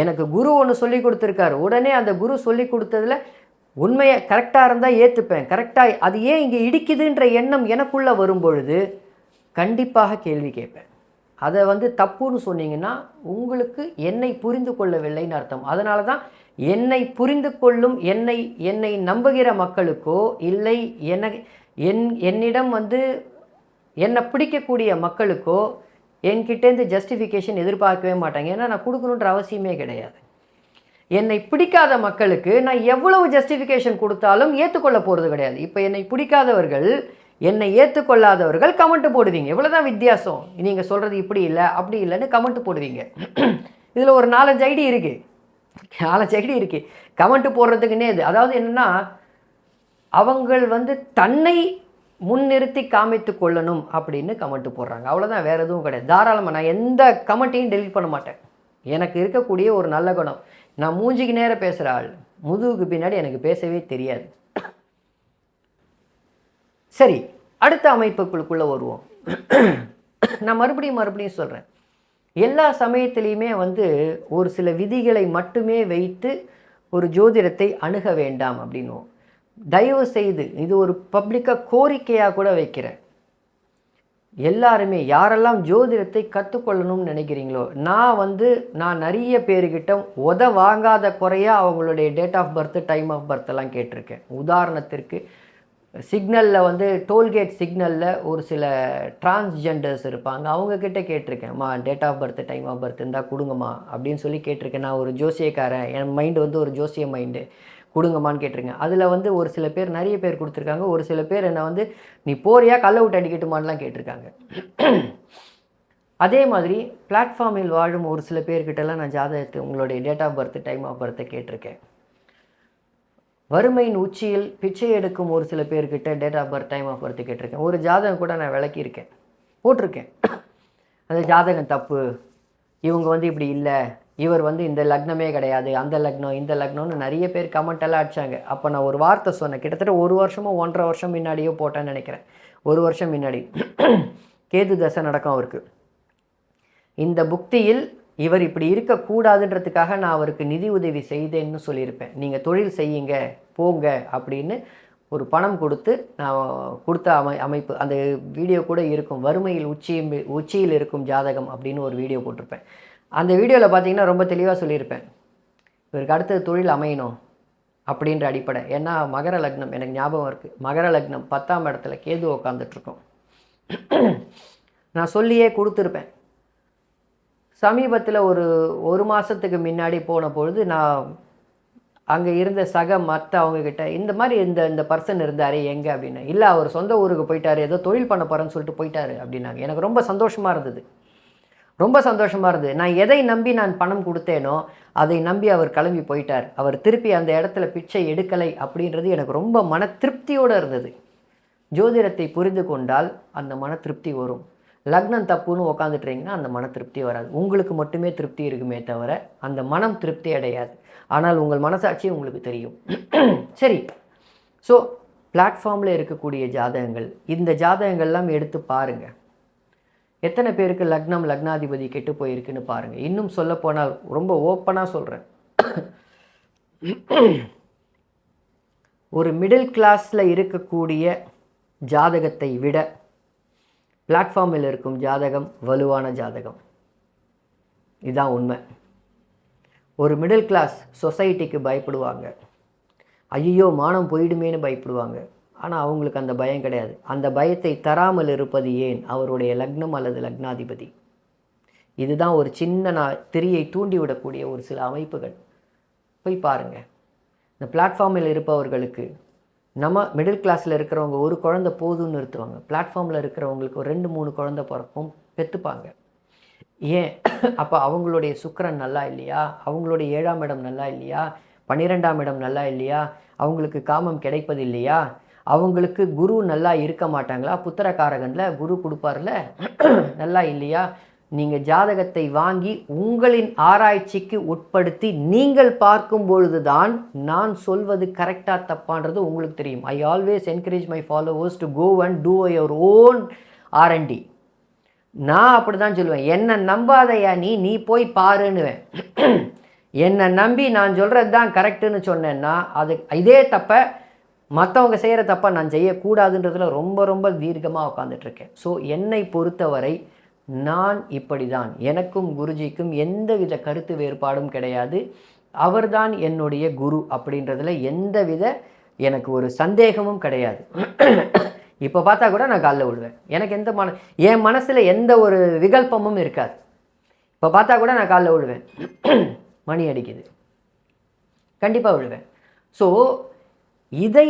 எனக்கு குரு ஒன்று சொல்லி கொடுத்துருக்காரு. உடனே அந்த குரு சொல்லி கொடுத்ததில் உண்மையை கரெக்டாக இருந்தால் ஏற்றுப்பேன். கரெக்டாக அது ஏன் இங்கே இடிக்குதுன்ற எண்ணம் எனக்குள்ளே வரும்பொழுது கண்டிப்பாக கேள்வி கேட்பேன். அதை வந்து தப்புன்னு சொன்னீங்கன்னா உங்களுக்கு என்னை புரிந்து கொள்ளவில்லைன்னு அர்த்தம். அதனால தான் என்னை புரிந்து கொள்ளும் என்னை நம்புகிற மக்களுக்கோ இல்லை என்னிடம் வந்து என்னை பிடிக்கக்கூடிய மக்களுக்கோ என்கிட்டேருந்து ஜஸ்டிஃபிகேஷன் எதிர்பார்க்கவே மாட்டாங்க. ஏன்னா நான் கொடுக்கணுன்ற அவசியமே கிடையாது. என்னை பிடிக்காத மக்களுக்கு நான் எவ்வளவு ஜஸ்டிஃபிகேஷன் கொடுத்தாலும் ஏற்றுக்கொள்ள போகிறது கிடையாது. இப்போ என்னை பிடிக்காதவர்கள், என்னை ஏற்றுக்கொள்ளாதவர்கள் கமெண்ட் போடுவீங்க. இவ்வளோதான் வித்தியாசம். நீங்கள் சொல்கிறது இப்படி இல்லை அப்படி இல்லைன்னு கமெண்ட் போடுவீங்க. இதில் ஒரு 4-5 ஐடி இருக்குது. கமெண்ட் போடுறதுக்குன்னே இது. அதாவது என்னென்னா, அவங்கள் வந்து தன்னை முன்னிறுத்தி காமித்து கொள்ளணும் அப்படின்னு கமெண்ட் போடுறாங்க. அவ்வளோதான், வேறு எதுவும் கிடையாது. தாராளமாக நான் எந்த கமெண்ட்டையும் டெலிட் பண்ண மாட்டேன். எனக்கு இருக்கக்கூடிய ஒரு நல்ல குணம், நான் மூஞ்சிக்கு நேரம் பேசுகிற ஆள், முதுகுக்கு பின்னாடி எனக்கு பேசவே தெரியாது. சரி, அடுத்த அமைப்புகளுக்குள்ளே வருவோம். நான் மறுபடியும் சொல்கிறேன், எல்லா சமயத்திலையுமே வந்து ஒரு சில விதிகளை மட்டுமே வைத்து ஒரு ஜோதிடத்தை அணுக வேண்டாம் அப்படின்னுவோம். தயவு செய்து இது ஒரு பப்ளிக்காக கோரிக்கையாக கூட வைக்கிறேன். எல்லாருமே யாரெல்லாம் ஜோதிடத்தை கற்றுக்கொள்ளணும்னு நினைக்கிறீங்களோ, நான் நிறைய பேர்கிட்ட வாங்காத குறையாக அவங்களுடைய date of birth, time of பர்த்தெல்லாம் கேட்டிருக்கேன். உதாரணத்திற்கு சிக்னலில் வந்து டோல்கேட் சிக்னலில் ஒரு சில டிரான்ஸ்ஜெண்டர்ஸ் இருப்பாங்க, அவங்கக்கிட்ட கேட்டிருக்கேன்மா date of birth, time of birth இருந்தால் கொடுங்கம்மா அப்படின்னு சொல்லி கேட்டிருக்கேன். நான் ஒரு ஜோசியக்காரன், என் மைண்டு வந்து ஒரு ஜோசிய மைண்டு, கொடுங்கம்மான்னு கேட்டிருக்கேன். அதில் வந்து ஒரு சில பேர், நிறைய பேர் கொடுத்துருக்காங்க. ஒரு சில பேர் என்னை வந்து நீ போறியா கல்லை விட்டு அடிக்கட்டுமான்லாம் கேட்டிருக்காங்க. அதே மாதிரி பிளாட்ஃபார்மில் வாழும் ஒரு சில பேர்கிட்டலாம் நான் ஜாதகத்தை, உங்களுடைய date of birth, time of பர்த்தை கேட்டிருக்கேன். வறுமையின் உச்சியில் பிச்சை எடுக்கும் ஒரு சில பேர்கிட்ட date of birth, time of birth கேட்டிருக்கேன். ஒரு ஜாதகம் கூட நான் விளக்கியிருக்கேன், போட்டிருக்கேன். அந்த ஜாதகம் தப்பு, இவங்க வந்து இப்படி இல்லை, இவர் வந்து இந்த லக்னமே கிடையாது, அந்த லக்னம் இந்த லக்னம்னு நிறைய பேர் கமெண்டெல்லாம் அடித்தாங்க. அப்போ நான் ஒரு வார்த்தை சொன்னேன், கிட்டத்தட்ட 1 வருஷமோ 1.5 வருஷம் முன்னாடியோ போட்டேன்னு நினைக்கிறேன். 1 வருஷம் முன்னாடி கேது தசை நடக்கும் அவருக்கு. இந்த புக்தியில் இவர் இப்படி இருக்கக்கூடாதுன்றதுக்காக நான் அவருக்கு நிதி உதவி செய்தேன்னு சொல்லியிருப்பேன். நீங்கள் தொழில் செய்யுங்க போங்க அப்படின்னு ஒரு பணம் கொடுத்து நான் கொடுத்த அமைப்பு. அந்த வீடியோ கூட இருக்கும், வறுமையில் உச்சியில் இருக்கும் ஜாதகம் அப்படின்னு ஒரு வீடியோ போட்டிருப்பேன். அந்த வீடியோவில் பார்த்தீங்கன்னா ரொம்ப தெளிவாக சொல்லியிருப்பேன், இவருக்கு அடுத்தது தொழில் அமையணும் அப்படின்ற அடிப்படை. ஏன்னா மகர லக்னம் எனக்கு ஞாபகம் இருக்குது. மகர லக்னம் 10ஆம் இடத்துல கேது உட்காந்துட்ருக்கோம். நான் சொல்லியே கொடுத்துருப்பேன். சமீபத்தில் ஒரு மாதத்துக்கு முன்னாடி போன பொழுது நான் அங்கே இருந்த மற்ற அவங்கக்கிட்ட இந்த மாதிரி இந்த பர்சன் இருந்தார் எங்கே அப்படின்னு. இல்லை, அவர் சொந்த ஊருக்கு போயிட்டார், ஏதோ தொழில் பண்ண போகிறேன்னு சொல்லிட்டு போயிட்டார் அப்படின்னாங்க. எனக்கு ரொம்ப சந்தோஷமாக இருந்தது. நான் எதை நம்பி நான் பணம் கொடுத்தேனோ அதை நம்பி அவர் கிளம்பி போயிட்டார். அவர் திருப்பி அந்த இடத்துல பிச்சை எடுக்கலை அப்படின்றது எனக்கு ரொம்ப மன திருப்தியோடு இருந்தது. ஜோதிடத்தை புரிந்து கொண்டால் அந்த மன திருப்தி வரும். லக்னம் தப்புன்னு உக்காந்துட்டுறீங்கன்னா அந்த மன திருப்தி வராது. உங்களுக்கு மட்டுமே திருப்தி இருக்குமே தவிர அந்த மனம் திருப்தி அடையாது. ஆனால் உங்கள் மனசாட்சி உங்களுக்கு தெரியும். சரி, ஸோ பிளாட்ஃபார்மில் இருக்கக்கூடிய ஜாதகங்கள், இந்த ஜாதகங்கள்லாம் எடுத்து பாருங்கள். எத்தனை பேருக்கு லக்னம் லக்னாதிபதி கெட்டு போயிருக்குன்னு பாருங்கள். இன்னும் சொல்லப்போனால் ரொம்ப ஓப்பனாக சொல்கிறேன், ஒரு மிடில் கிளாஸில் இருக்கக்கூடிய ஜாதகத்தை விட பிளாட்ஃபார்மில் இருக்கும் ஜாதகம் வலுவான ஜாதகம். இதுதான் உண்மை. ஒரு மிடில் கிளாஸ் சொசைட்டிக்கு பயப்படுவாங்க, ஐயோ மானம் போயிடுமேன்னு பயப்படுவாங்க. ஆனால் அவங்களுக்கு அந்த பயம் கிடையாது. அந்த பயத்தை தராமல் இருப்பது ஏன்? அவருடைய லக்னம் அல்லது லக்னாதிபதி. இதுதான் ஒரு சின்ன திரியை தூண்டி விடக்கூடிய ஒரு சில அமைப்புகள். போய் பாருங்கள். இந்த பிளாட்ஃபார்மில் இருப்பவர்களுக்கு, நம்ம மிடில் கிளாஸில் இருக்கிறவங்க ஒரு குழந்தை போதும்னு நிறுத்துவாங்க. பிளாட்ஃபார்மில் இருக்கிறவங்களுக்கு ஒரு 2-3 குழந்தை பிறக்கும், பெற்றுப்பாங்க. ஏன்? அப்போ அவங்களுடைய சுக்கிரன் நல்லா இல்லையா? அவங்களுடைய 7ஆம் இடம் நல்லா இல்லையா? 12ஆம் இடம் நல்லா இல்லையா? அவங்களுக்கு காமம் கிடைப்பது இல்லையா? அவங்களுக்கு குரு நல்லா இருக்க மாட்டாங்களா? புத்திரக்காரகனில் குரு கொடுப்பார்ல, நல்லா இல்லையா? நீங்கள் ஜாதகத்தை வாங்கி உங்களின் ஆராய்ச்சிக்கு உட்படுத்தி நீங்கள் பார்க்கும் பொழுது தான் நான் சொல்வது கரெக்டாக தப்பான்றது உங்களுக்கு தெரியும். I always encourage my followers to go and do your own R&D. நான் அப்படி தான் சொல்லுவேன். என்னை நம்பாதையா நீ போய் பாருன்னுவேன். என்னை நம்பி நான் சொல்கிறது தான் கரெக்டுன்னு சொன்னேன்னா அது இதே தப்பை மற்றவங்க செய்கிற தப்பை நான் செய்யக்கூடாதுன்றதுல ரொம்ப ரொம்ப தீர்க்கமாக உட்காந்துட்ருக்கேன். ஸோ என்னை பொறுத்தவரை நான் இப்படி தான். எனக்கும் குருஜிக்கும் எந்தவித கருத்து வேறுபாடும் கிடையாது. அவர்தான் என்னுடைய குரு அப்படின்றதுல எந்தவித எனக்கு ஒரு சந்தேகமும் கிடையாது. இப்போ பார்த்தா கூட நான் காலில் விடுவேன். எனக்கு என் மனசில் எந்த ஒரு விகல்பமும் இருக்காது. இப்போ பார்த்தா கூட நான் காலில் விடுவேன். மணி அடிக்குது, கண்டிப்பாக விடுவேன். ஸோ இதை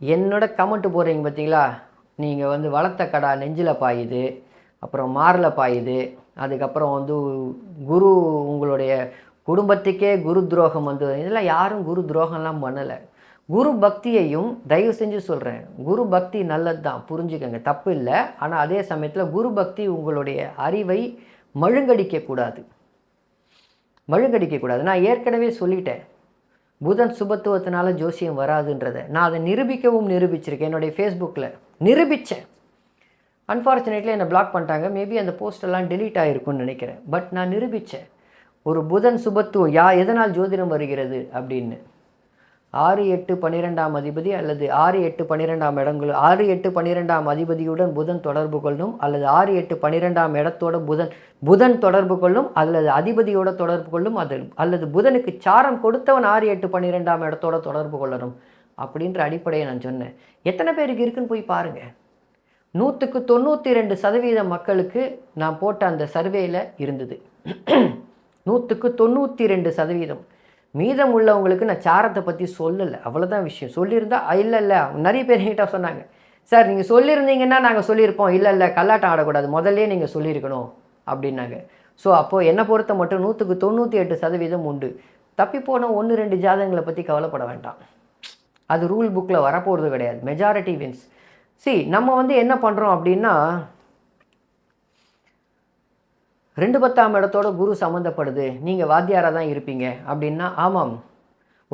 என்னோட கமெண்ட் போடுறீங்க பார்த்தீங்களா, நீங்கள் வளர்த்த கடா நெஞ்சில் பாயுது, அப்புறம் மாரில் பாயுது, அதுக்கப்புறம் குரு உங்களுடைய குடும்பத்துக்கே குரு துரோகம் இதெல்லாம் யாரும் குரு துரோகம்லாம் பண்ணலை. குரு பக்தியையும் தயவு செஞ்சு சொல்கிறேன், குரு பக்தி நல்லது தான், புரிஞ்சுக்கங்க, தப்பு இல்லை. ஆனால் அதே சமயத்தில் குரு பக்தி உங்களுடைய அறிவை மழுங்கடிக்கக்கூடாது. நான் ஏற்கனவே சொல்லிட்டேன், புதன் சுபத்துவத்தினால ஜோசியம் வராதுன்றதை. நான் அதை நிரூபிச்சிருக்கேன். என்னுடைய ஃபேஸ்புக்கில் நிரூபித்தேன். அன்ஃபார்ச்சுனேட்லி என்னை பிளாக் பண்ணிட்டாங்க. மேபி அந்த போஸ்டெல்லாம் டெலீட் ஆகிருக்குன்னு நினைக்கிறேன். பட் நான் நிரூபித்தேன் ஒரு புதன் சுபத்துவம் எதனால் ஜோதிடம் வருகிறது அப்படின்னு. 6, 8, 12ஆம் அதிபதி அல்லது 6, 8, 12ஆம் இடங்கள் 6, 8, 12ஆம் அதிபதியுடன் புதன் தொடர்பு கொள்ளும், அல்லது 6, 8, 12ஆம் இடத்தோட புதன் தொடர்பு கொள்ளும், அல்லது அதிபதியோட தொடர்பு கொள்ளும், அல்லது புதனுக்கு சாரம் கொடுத்தவன் 6, 8, 12ஆம் இடத்தோட தொடர்பு கொள்ளணும் அப்படின்ற அடிப்படையை நான் சொன்னேன். எத்தனை பேருக்கு இருக்குன்னு போய் பாருங்கள். 100க்கு 92% மக்களுக்கு நான் போட்ட அந்த சர்வேயில் இருந்தது. 100க்கு 92%. மீதம் உள்ளவங்களுக்கு நான் சாரத்தை பற்றி சொல்லலை, அவ்வளோதான் விஷயம். சொல்லியிருந்தா இல்லை நிறைய பேர் என்கிட்ட சொன்னாங்க, சார் நீங்கள் சொல்லியிருந்தீங்கன்னா நாங்கள் சொல்லியிருப்போம், இல்லை கல்லாட்டம் ஆடக்கூடாது, முதல்ல நீங்கள் சொல்லியிருக்கணும் அப்படின்னாங்க. ஸோ அப்போது என்னை பொறுத்த மட்டும் 100க்கு 98% உண்டு. தப்பி போன 1-2 ஜாதகங்களை பற்றி கவலைப்பட வேண்டாம். அது ரூல் புக்கில் வரப்போகிறது கிடையாது. Majority wins. நம்ம என்ன பண்ணுறோம் அப்படின்னா, 2-10ஆம் இடத்தோட குரு சம்மந்தப்படுது, நீங்கள் வாத்தியாராக தான் இருப்பீங்க அப்படின்னா, ஆமாம்,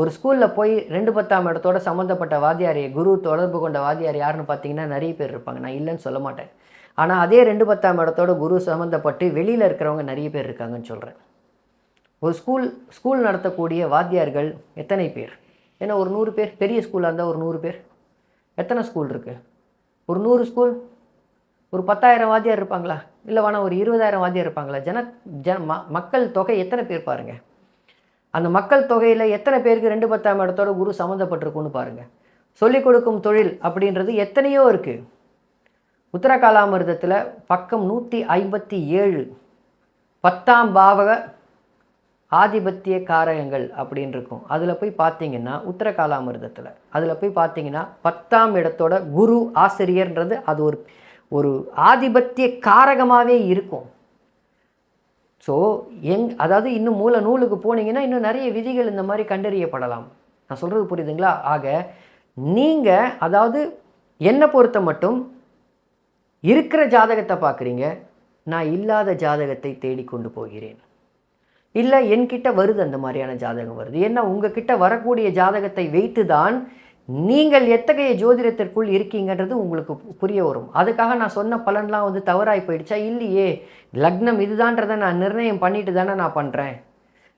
ஒரு ஸ்கூலில் போய் 2-10ஆம் இடத்தோட சம்மந்தப்பட்ட வாத்தியார், குரு தொடர்பு கொண்ட வாத்தியார் யாருன்னு பார்த்தீங்கன்னா நிறைய பேர் இருப்பாங்க. நான் இல்லைன்னு சொல்ல மாட்டேன். ஆனால் அதே 2-10ஆம் இடத்தோட குரு சம்மந்தப்பட்டு வெளியில் இருக்கிறவங்க நிறைய பேர் இருக்காங்கன்னு சொல்கிறேன். ஒரு ஸ்கூல் நடத்தக்கூடிய வாத்தியார்கள் எத்தனை பேர்? ஏன்னா ஒரு 100 பேர், பெரிய ஸ்கூலாக இருந்தால் ஒரு 100 பேர். எத்தனை ஸ்கூல் இருக்குது? ஒரு 100 ஸ்கூல், ஒரு 10,000 வாத்தியார் இருப்பாங்களா? இல்லை வேணா ஒரு 20,000 வாத்தியார் இருப்பாங்களா? மக்கள் தொகை எத்தனை பேர் பாருங்கள். அந்த மக்கள் தொகையில் எத்தனை பேருக்கு 2-10ஆம் இடத்தோட குரு சம்மந்தப்பட்டிருக்குன்னு பாருங்கள். சொல்லிக் கொடுக்கும் தொழில் அப்படின்றது எத்தனையோ இருக்குது. உத்தரகாலாமிர்தத்தில் பக்கம் 157 10ஆம் பாவக ஆதிபத்திய காரகங்கள் அப்படின்னு இருக்கும். அதில் போய் பார்த்தீங்கன்னா உத்தரகாலாமிர்தத்தில் அதில் போய் பார்த்தீங்கன்னா 10ஆம் இடத்தோட குரு ஆசிரியர்ன்றது அது ஒரு ஆதிபத்திய காரகமாகவே இருக்கும். ஸோ அதாவது இன்னும் மூல நூலுக்கு போனீங்கன்னா இன்னும் நிறைய விதிகள் இந்த மாதிரி கண்டறியப்படலாம். நான் சொல்கிறது புரியுதுங்களா? ஆக நீங்கள் அதாவது என்னை பொறுத்த மட்டும் இருக்கிற ஜாதகத்தை பார்க்குறீங்க, நான் இல்லாத ஜாதகத்தை தேடிக்கொண்டு போகிறேன். இல்லை என்கிட்ட வருது, அந்த மாதிரியான ஜாதகம் வருது. ஏன்னா உங்ககிட்ட வரக்கூடிய ஜாதகத்தை வைத்து தான் நீங்கள் எத்தகைய ஜோதிடத்திற்குள் இருக்கீங்கன்றது உங்களுக்கு புரிய வரும். அதுக்காக நான் சொன்ன பலன்லாம் தவறாய் போயிடுச்சா? இல்லையே, லக்னம் இதுதான்றதை நான் நிர்ணயம் பண்ணிட்டு தானே நான் பண்ணுறேன்.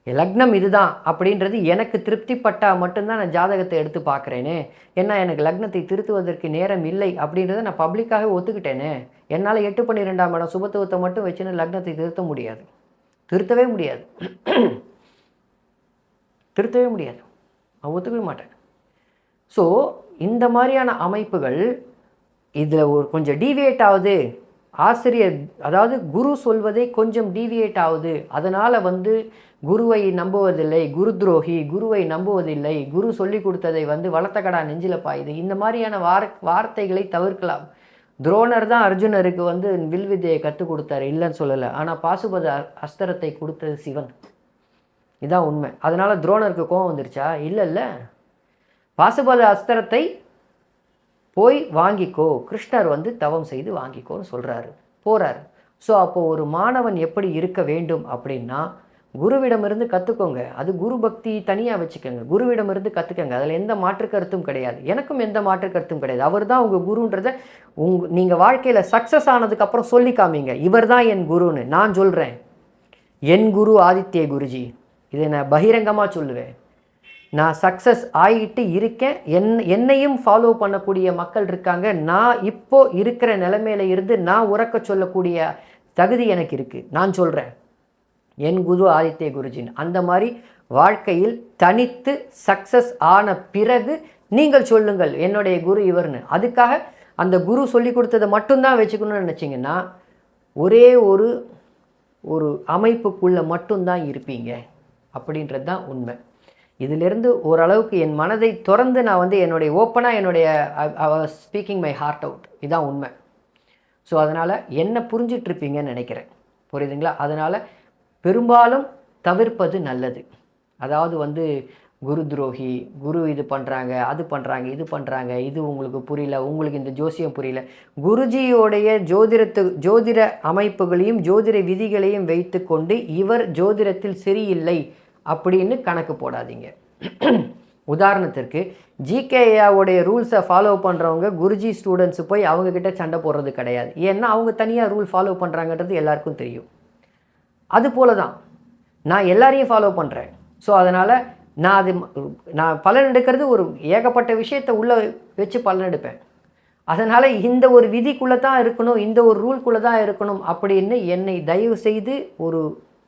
லக்னம் இதுதான் அப்படின்றது எனக்கு திருப்திப்பட்டால் மட்டும்தான் நான் ஜாதகத்தை எடுத்து பார்க்குறேனே. ஏன்னா எனக்கு லக்னத்தை திருத்துவதற்கு நேரம் இல்லை அப்படின்றத நான் பப்ளிக்காகவே ஒத்துக்கிட்டேனே. என்னால் 8-12ஆம் இடம் சுபத்துவத்தை மட்டும் வச்சுன்னு லக்னத்தை திருத்தவே முடியாது. நான் ஒத்துக்கவே மாட்டேன். ஸோ இந்த மாதிரியான அமைப்புகள் இதில் ஒரு கொஞ்சம் டீவியேட் ஆகுது, ஆசிரியர் அதாவது குரு சொல்வதை கொஞ்சம் டீவியேட் ஆகுது, அதனால் வந்து குருவை நம்புவதில்லை, குரு துரோகி, குருவை நம்புவதில்லை, குரு சொல்லி கொடுத்ததை வந்து வளர்த்தக்கடா நெஞ்சில் பாயுது, இந்த மாதிரியான வார்த்தைகளை தவிர்க்கலாம். துரோணர் தான் அர்ஜுனருக்கு வந்து வில்வித்தையை கற்றுக் கொடுத்தாரு, இல்லைன்னு சொல்லலை. ஆனால் பாசுபத அஸ்திரத்தை கொடுத்தது சிவன். இதுதான் உண்மை. அதனால் துரோணருக்கு கோபம் வந்துருச்சா? இல்லை. பாசுபத அஸ்திரத்தை போய் வாங்கிக்கோ, கிருஷ்ணர் வந்து தவம் செய்து வாங்கிக்கோன்னு சொல்கிறாரு, போகிறார். ஸோ அப்போது ஒரு மாணவன் எப்படி இருக்க வேண்டும் அப்படின்னா, குருவிடமிருந்து கற்றுக்கோங்க. அது குரு பக்தி தனியாக வச்சுக்கோங்க, குருவிடமிருந்து கற்றுக்கங்க. அதில் எந்த மாற்று கருத்தும் கிடையாது, எனக்கும் எந்த மாற்று கருத்தும் கிடையாது. அவர் தான் உங்கள் குருன்றதை நீங்கள் வாழ்க்கையில் சக்ஸஸ் ஆனதுக்கப்புறம் சொல்லி காமிங்க, இவர் தான் என் குருன்னு. நான் சொல்கிறேன், என் குரு ஆதித்ய குருஜி, இதை நான் பகிரங்கமாக சொல்லுவேன். நான் சக்ஸஸ் ஆகிட்டு இருக்கேன், என்னையும் ஃபாலோ பண்ணக்கூடிய மக்கள் இருக்காங்க. நான் இப்போது இருக்கிற நிலைமையில இருந்து நான் உறக்க சொல்லக்கூடிய தகுதி எனக்கு இருக்குது. நான் சொல்கிறேன், என் குரு ஆதித்ய குருஜின். அந்த மாதிரி வாழ்க்கையில் தனித்து சக்ஸஸ் ஆன பிறகு நீங்கள் சொல்லுங்கள் என்னுடைய குரு இவர்னு. அதுக்காக அந்த குரு சொல்லி கொடுத்ததை மட்டும்தான் வச்சுக்கணும்னு நினச்சிங்கன்னா ஒரே ஒரு அமைப்புக்குள்ளே மட்டும்தான் இருப்பீங்க, அப்படின்றது தான் உண்மை. இதிலிருந்து ஓரளவுக்கு என் மனதை திறந்து நான் வந்து என்னுடைய ஓப்பனாக என்னுடைய ஸ்பீக்கிங் மை ஹார்ட் அவுட், இதுதான் உண்மை. ஸோ அதனால் என்ன புரிஞ்சிட்ருப்பீங்கன்னு நினைக்கிறேன், புரியுதுங்களா? அதனால் பெரும்பாலும் தவிர்ப்பது நல்லது. அதாவது வந்து குரு துரோகி, குரு இது பண்ணுறாங்க, அது பண்ணுறாங்க, இது பண்ணுறாங்க, இது உங்களுக்கு புரியல, உங்களுக்கு இந்த ஜோசியம் புரியல, குருஜியோடைய ஜோதிட அமைப்புகளையும் ஜோதிட விதிகளையும் வைத்து கொண்டு இவர் ஜோதிடத்தில் சரியில்லை அப்படின்னு கணக்கு போடாதீங்க. உதாரணத்திற்கு ஜிகேயாவுடைய ரூல்ஸை ஃபாலோ பண்ணுறவங்க குருஜி ஸ்டூடெண்ட்ஸு போய் அவங்கக்கிட்ட சண்டை போடுறது கிடையாது. ஏன்னா அவங்க தனியாக ரூல் ஃபாலோ பண்ணுறாங்கன்றது எல்லாருக்கும் தெரியும். அதுபோல தான் நான் எல்லாரையும் ஃபாலோ பண்ணுறேன். ஸோ அதனால் நான் பலன் எடுக்கிறது ஒரு ஏகப்பட்ட விஷயத்தை உள்ளே வச்சு பலன் எடுப்பேன். அதனால் இந்த ஒரு விதிக்குள்ளே தான் இருக்கணும், இந்த ஒரு ரூல்குள்ளே தான் இருக்கணும் அப்படின்னு என்னை தயவு செய்து ஒரு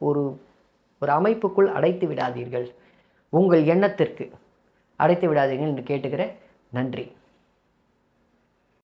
ஒரு ஒரு அமைப்புக்குள் அடைத்து விடாதீர்கள். உங்கள் எண்ணத்திற்கு அடைத்து விடாதீர்கள் என்று கேட்டுக்கிறேன். நன்றி.